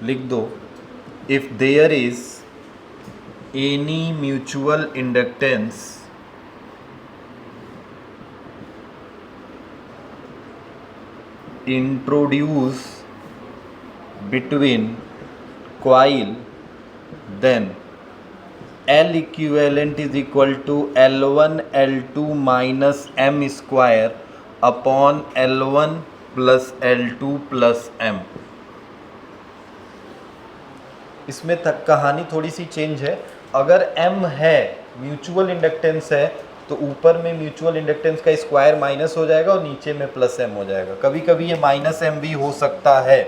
लिख दो, if there is any mutual inductance introduce between coil, then L equivalent is equal to L1 L2 minus M square upon L1 plus L2 plus M। इसमें तक कहानी थोड़ी सी चेंज है, अगर M है म्यूचुअल इंडक्टेंस है तो ऊपर में म्यूचुअल इंडक्टेंस का स्क्वायर माइनस हो जाएगा और नीचे में प्लस M हो जाएगा। कभी कभी ये माइनस M भी हो सकता है,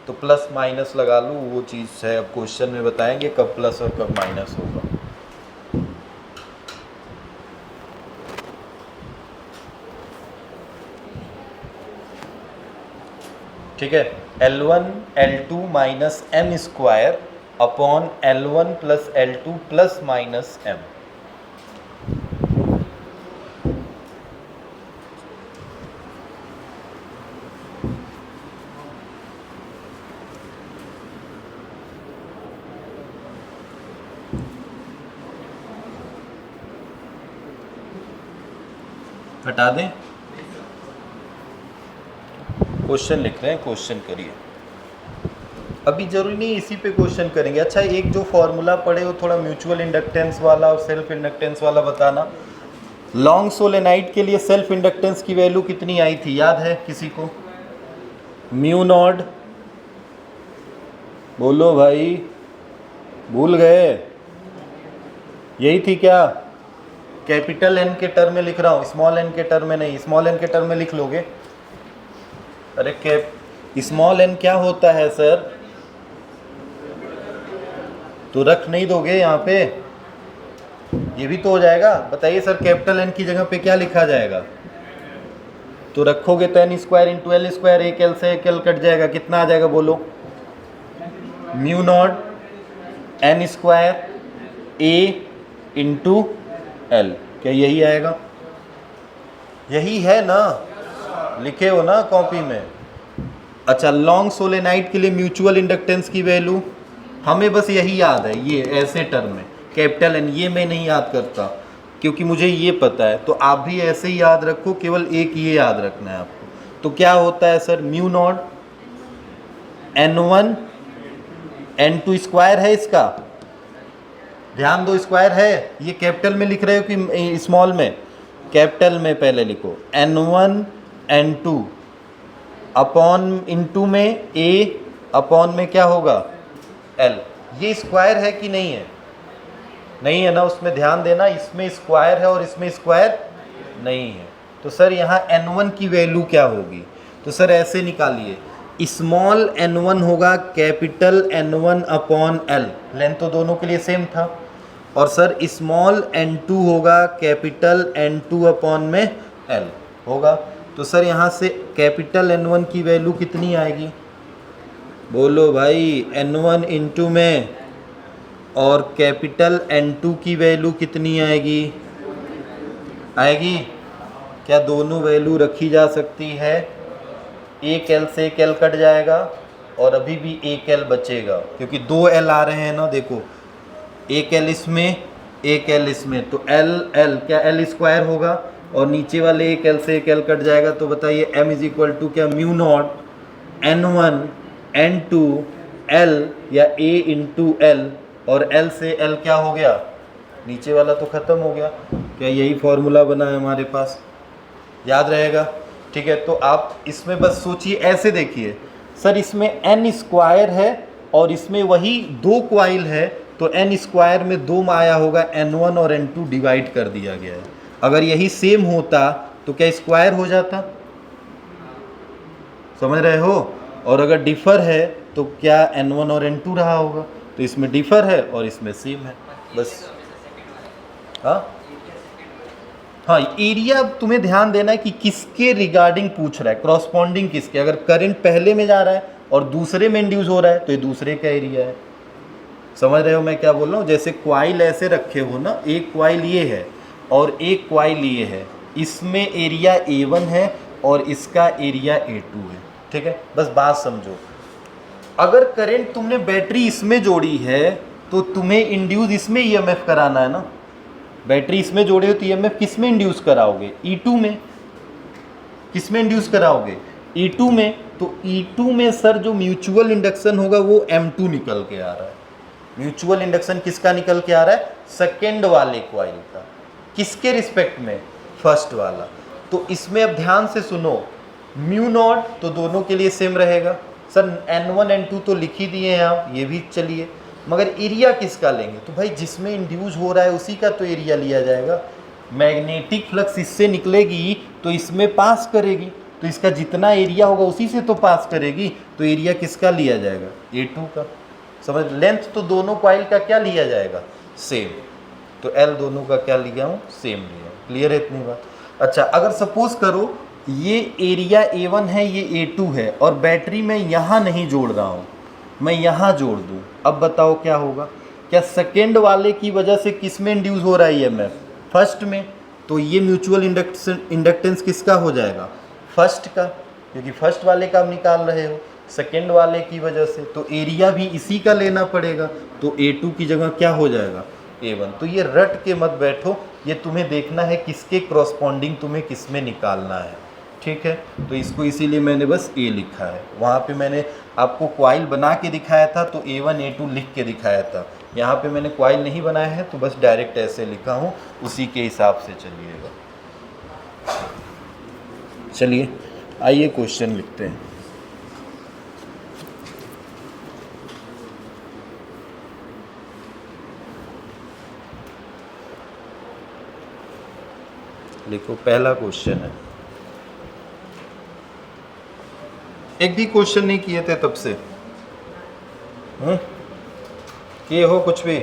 तो प्लस माइनस लगा लूँ, वो चीज़ है, अब क्वेश्चन में बताएंगे कब प्लस और कब माइनस होगा। ठीक है, L1 L2 minus M square upon L1 plus L2 plus minus M. हटा दें, क्वेश्चन लिख रहे हैं, क्वेश्चन करिए। अभी जरूरी नहीं इसी पे क्वेश्चन करेंगे। अच्छा, एक जो फॉर्मूला पढ़े वो थोड़ा म्यूचुअल इंडक्टेंस वाला और सेल्फ इंडक्टेंस वाला बताना। लॉन्ग सोलेनाइड के लिए सेल्फ इंडक्टेंस की वैल्यू कितनी आई थी, याद है किसी को? म्यू नॉट, बोलो भाई, भूल गए? यही थी क्या? कैपिटल एन के टर्म में लिख रहा हूँ, स्मॉल एन के टर्म में नहीं। स्मॉल एन के टर्म में लिख लोगे? अरे कैप स्मॉल एन क्या होता है सर? तो रख नहीं दोगे यहाँ पे? ये भी तो हो जाएगा। बताइए सर, कैपिटल एन की जगह पे क्या लिखा जाएगा? तो रखोगे तो N square into L square, एक एल से एक एल कट जाएगा, कितना आ जाएगा बोलो? Mu nought N square A into L. क्या यही आएगा? यही है ना, लिखे हो ना कॉपी में? अच्छा, लॉन्ग सोलेनाइड के लिए म्यूचुअल इंडक्टेंस की वैल्यू हमें बस यही याद है, ये ऐसे टर्म में कैपिटल एन। ये मैं नहीं याद करता क्योंकि मुझे ये पता है, तो आप भी ऐसे ही याद रखो, केवल एक ये याद रखना है आपको। तो क्या होता है sir? Mu naught N1 N2 square है इसका, ध्यान दो, स्क्वायर है। ये कैपिटल में लिख रहे हो कि स्मॉल में? कैपिटल में पहले लिखो, N1 N2 अपॉन इंटू में A अपॉन में क्या होगा? L। ये स्क्वायर है कि नहीं है? नहीं है ना, उसमें ध्यान देना, इसमें स्क्वायर है और इसमें स्क्वायर नहीं है। तो सर यहाँ N1 की वैल्यू क्या होगी? तो सर ऐसे निकालिए, स्मॉल n1 होगा capital N1 upon L, length तो दोनों के लिए सेम था। और सर स्मॉल n2 होगा कैपिटल N2 अपॉन में L होगा। तो सर यहाँ से कैपिटल N1 की वैल्यू कितनी आएगी? बोलो भाई, N1 इंटू में, और कैपिटल N2 की वैल्यू कितनी आएगी? आएगी क्या? दोनों वैल्यू रखी जा सकती है, एक एल से एक एल कट जाएगा और अभी भी एक एल बचेगा क्योंकि दो एल आ रहे हैं ना, देखो, एक एल इसमें एक एल इसमें, तो एल एल क्या एल स्क्वायर होगा और नीचे वाले एक एल से एक एल कट जाएगा। तो बताइए m इज इक्वल टू क्या? Mu naught N1 N2 L या A इंटू एल, और L से L क्या हो गया? नीचे वाला तो ख़त्म हो गया। क्या यही फॉर्मूला बना है हमारे पास? याद रहेगा? ठीक है, तो आप इसमें बस सोचिए, ऐसे देखिए सर, इसमें n स्क्वायर है और इसमें वही दो क्वाइल है, तो n स्क्वायर में दो आया होगा, N1 और N2 डिवाइड कर दिया गया है। अगर यही सेम होता तो क्या स्क्वायर हो जाता? समझ रहे हो? और अगर डिफर है तो क्या N1 और N2 रहा होगा? तो इसमें डिफर है और इसमें सेम है, बस। हाँ, एरिया तुम्हें ध्यान देना है कि किसके रिगार्डिंग पूछ रहा है, क्रॉसपॉन्डिंग किसके। अगर करंट पहले में जा रहा है और दूसरे में इंड्यूस हो रहा है तो ये दूसरे का एरिया है। समझ रहे हो मैं क्या बोल रहा हूँ? जैसे क्वाइल ऐसे रखे हो ना, एक क्वाइल ये है और एक क्वाइल ये है, इसमें एरिया A1 है और इसका एरिया A2 है। ठीक है, बस बात समझो। अगर करंट तुमने बैटरी इसमें जोड़ी है तो तुम्हें इंड्यूस इसमें EMF कराना है ना। बैटरी इसमें जोड़े हो तो EMF किस में इंड्यूस कराओगे? E2 में। किस में इंड्यूस कराओगे? E2 में। तो E2 में सर जो म्यूचुअल इंडक्शन होगा वो M2 निकल के आ रहा है। म्यूचुअल इंडक्शन किसका निकल के आ रहा है? सेकेंड वाले क्वाइल का। किसके रिस्पेक्ट में? फर्स्ट वाला। तो इसमें अब ध्यान से सुनो, म्यू नॉट तो दोनों के लिए सेम रहेगा। सर N1 N2 तो लिख ही दिए हैं आप, ये भी चलिए, मगर एरिया किसका लेंगे? तो भाई जिसमें इंड्यूस हो रहा है उसी का तो एरिया लिया जाएगा। मैग्नेटिक फ्लक्स इससे निकलेगी तो इसमें पास करेगी, तो इसका जितना एरिया होगा उसी से तो पास करेगी, तो एरिया किसका लिया जाएगा? A2 का। समझ? लेंथ तो दोनों कॉइल का क्या लिया जाएगा? सेम। तो L दोनों का क्या लिया हूँ? सेम लिया। क्लियर है इतनी बात? अच्छा, अगर सपोज करो ये एरिया A1 है, ये A2 है, और बैटरी मैं यहाँ नहीं जोड़ रहा हूँ, मैं यहाँ जोड़ दूँ। अब बताओ क्या होगा? क्या सेकेंड वाले की वजह से किस में इंड्यूस हो रहा है ईएमएफ? फर्स्ट में। तो ये म्यूचुअल इंडक्टेंस किसका हो जाएगा? फर्स्ट का, क्योंकि फर्स्ट वाले का आप निकाल रहे हो सेकेंड वाले की वजह से, तो एरिया भी इसी का लेना पड़ेगा। तो A2 की जगह क्या हो जाएगा? A1। तो ये रट के मत बैठो, ये तुम्हें देखना है किसके क्रॉसपॉन्डिंग तुम्हें किस में निकालना है, ठीक है? तो इसको इसीलिए मैंने बस A लिखा है। वहाँ पे मैंने आपको क्वाइल बना के दिखाया था तो A1 A2 लिख के दिखाया था। यहाँ पे मैंने क्वाइल नहीं बनाया है तो बस डायरेक्ट ऐसे लिखा हूँ, उसी के हिसाब से चलिएगा। चलिए आइए क्वेश्चन लिखते हैं। लिखो, पहला क्वेश्चन है। एक भी क्वेश्चन नहीं किए थे तब से? किए हो कुछ भी?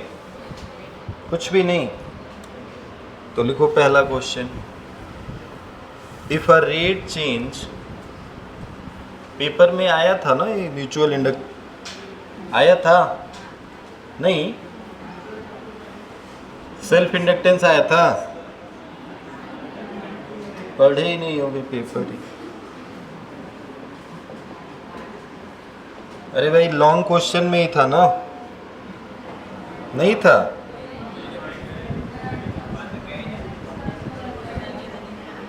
कुछ भी नहीं? तो लिखो पहला question, if a rate change, paper में आया था ना ये म्यूचुअल इंडक्ट, आया था नहीं? सेल्फ इंडक्टेंस आया था? पढ़े ही नहीं होगे पेपर ही। अरे भाई लॉन्ग क्वेश्चन में ही था ना? नहीं था?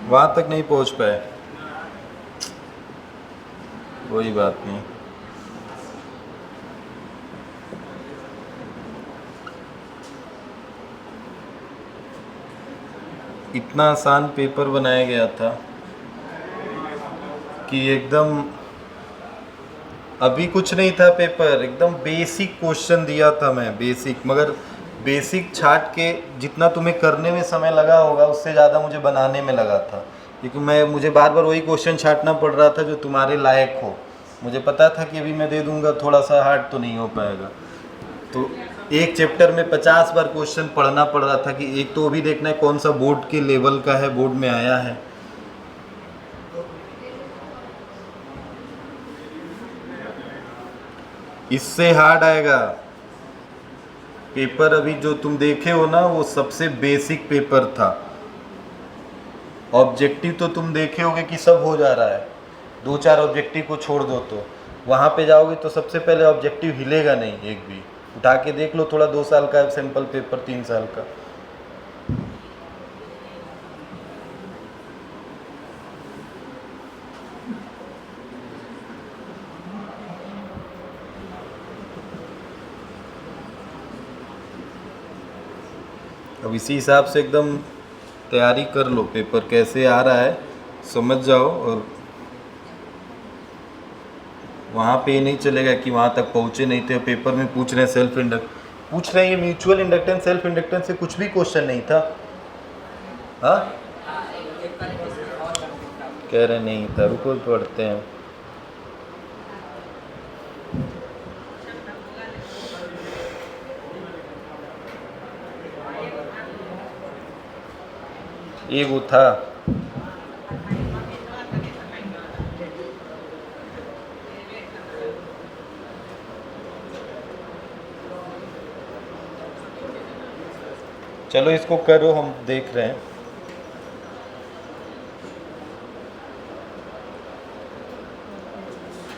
वहां तक नहीं पहुंच पाए, कोई बात नहीं। इतना आसान पेपर बनाया गया था कि एकदम, अभी कुछ नहीं था पेपर, एकदम बेसिक क्वेश्चन दिया था मैं, बेसिक। मगर बेसिक छाट के जितना तुम्हें करने में समय लगा होगा उससे ज़्यादा मुझे बनाने में लगा था, क्योंकि मुझे बार बार वही क्वेश्चन छाटना पड़ रहा था जो तुम्हारे लायक हो। मुझे पता था कि अभी मैं दे दूंगा थोड़ा सा हार्ड तो नहीं हो पाएगा, तो एक चैप्टर में 50 बार क्वेश्चन पढ़ना पड़ रहा था कि एक तो भी देखना है कौन सा बोर्ड के लेवल का है, बोर्ड में आया है। इससे हार्ड आएगा पेपर। अभी जो तुम देखे हो ना वो सबसे बेसिक पेपर था। ऑब्जेक्टिव तो तुम देखे होगे कि सब हो जा रहा है, 2-4 ऑब्जेक्टिव को छोड़ दो तो वहाँ पे जाओगे तो सबसे पहले ऑब्जेक्टिव हिलेगा नहीं एक भी। उठा के देख लो थोड़ा, 2 साल का सैंपल पेपर, 3 साल का। अब इसी हिसाब से एकदम तैयारी कर लो, पेपर कैसे आ रहा है समझ जाओ। और वहाँ पे ये नहीं चलेगा कि वहाँ तक पहुँचे नहीं थे, पेपर में पूछ रहे हैं सेल्फ इंडक्ट, पूछ रहे हैं ये म्यूचुअल इंडक्टेंस सेल्फ इंडक्टेंस से कुछ भी क्वेश्चन नहीं था। हाँ कह रहे नहीं था, रुको पढ़ते हैं। ये वो था, चलो इसको करो, हम देख रहे हैं।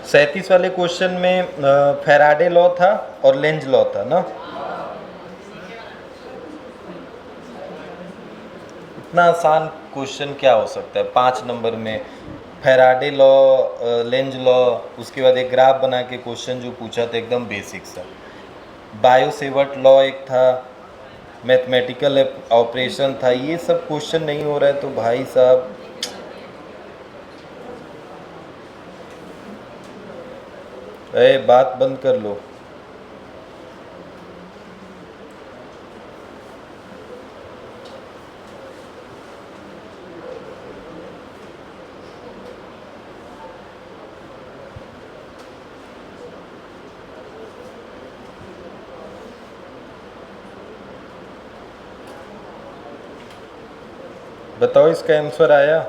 सैंतीस वाले क्वेश्चन में फैराडे लॉ था और लेंज लॉ था ना? इतना आसान क्वेश्चन क्या हो सकता है 5 नंबर में? फैराडे लॉ, लेंज लॉ, उसके बाद एक ग्राफ बना के क्वेश्चन जो पूछा था एकदम बेसिक सा। बायो सेवर्ट लॉ एक था, मैथमेटिकल ऑपरेशन था। ये सब क्वेश्चन नहीं हो रहा है तो भाई साहब बात बंद कर लो। बताओ इसका आंसर आया?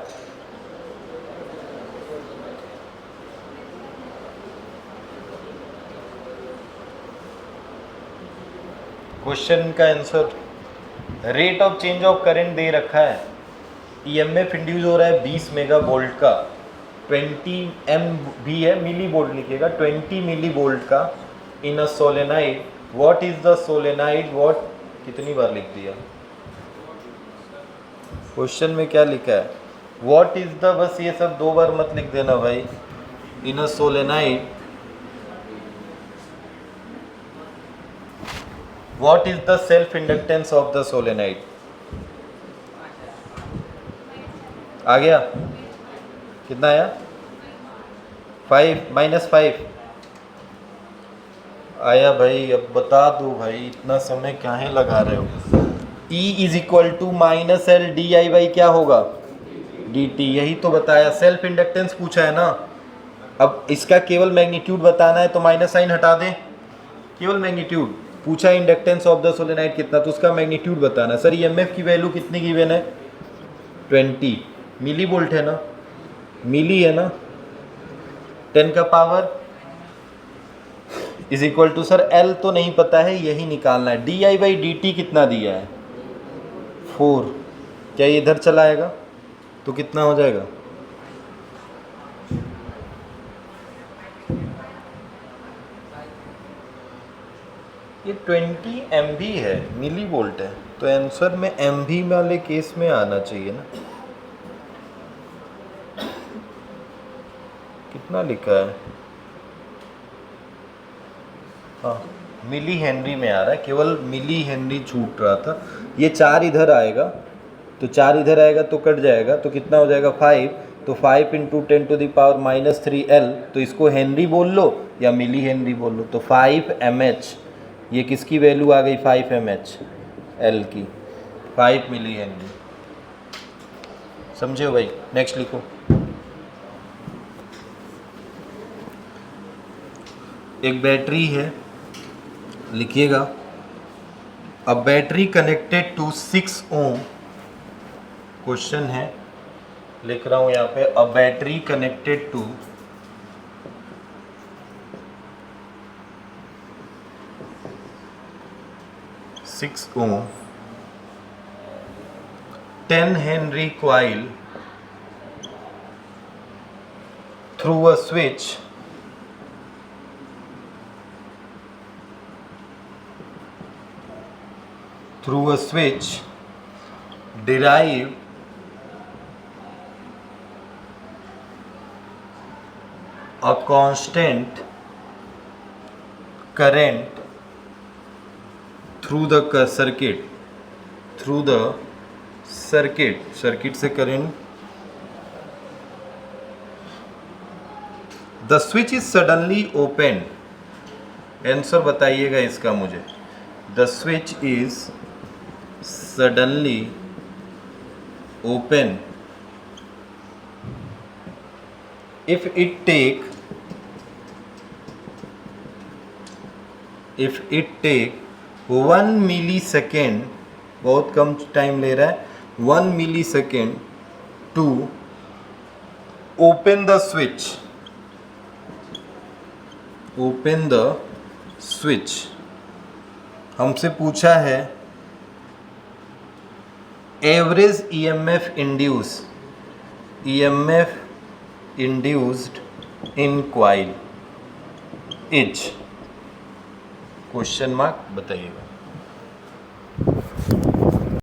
क्वेश्चन का answer, rate of change of current दे रखा है, ईएमएफ इंड्यूस हो रहा है 20 मेगा वोल्ट का, 20 एम भी है, मिली वोल्ट लिखिएगा, 20 मिली वोल्ट का in a solenoid, what is the solenoid, what, कितनी बार लिख दिया क्वेश्चन में, क्या लिखा है, व्हाट इज द, बस ये सब 2 बार मत लिख देना भाई, in a solenoid what is the self inductance of the solenoid. आ गया, कितना आया, 5 -5 आया भाई। अब बता दो भाई, इतना समय काहे लगा रहे हो। E is equal to minus L D I by क्या होगा, डी टी, यही तो बताया, सेल्फ इंडक्टेंस पूछा है ना। अब इसका केवल मैग्नीट्यूड बताना है तो माइनस साइन हटा दें, केवल मैग्नीट्यूड पूछा, इंडक्टेंस ऑफ द सोलेनाइड कितना, तो उसका मैग्नीट्यूड बताना है। सर ईएमएफ की वैल्यू कितनी गिवन है, 20 मिली वोल्ट है ना, मिली है ना, 10 का power is equal to, sir L तो नहीं पता है, यही निकालना है। D I by D T कितना दिया है, 4, क्या ये इधर चला आएगा तो कितना हो जाएगा, ये 20 MV है, मिली वोल्ट है, तो आंसर में MV वाले केस में आना चाहिए ना। कितना लिखा है, हाँ मिली हेनरी में आ रहा है, केवल मिली हेनरी छूट रहा था। ये 4 इधर आएगा, तो 4 इधर आएगा तो कट जाएगा, तो कितना हो जाएगा 5, तो 5 इंटू 10⁻³ तो इसको हेनरी बोल लो या मिली हेनरी बोल लो, तो 5 mH, ये किसकी वैल्यू आ गई, 5 mH L की, 5 मिली हेनरी, समझे हो भाई। नेक्स्ट लिखो, एक बैटरी है, लिखिएगा, a battery connected to 6 ohm, question है, लिख रहा हूं यहां पे, a battery connected to 6 ohm 10 Henry coil through a switch derive a constant current through the circuit, circuit से current, the switch is suddenly opened, answer बताइएगा इसका मुझे, the switch is suddenly open if it take 1 millisecond, बहुत कम time ले रहा है, 1 millisecond to open the switch, हमसे पूछा है average EMF induced in coil is, question mark बताइएगा।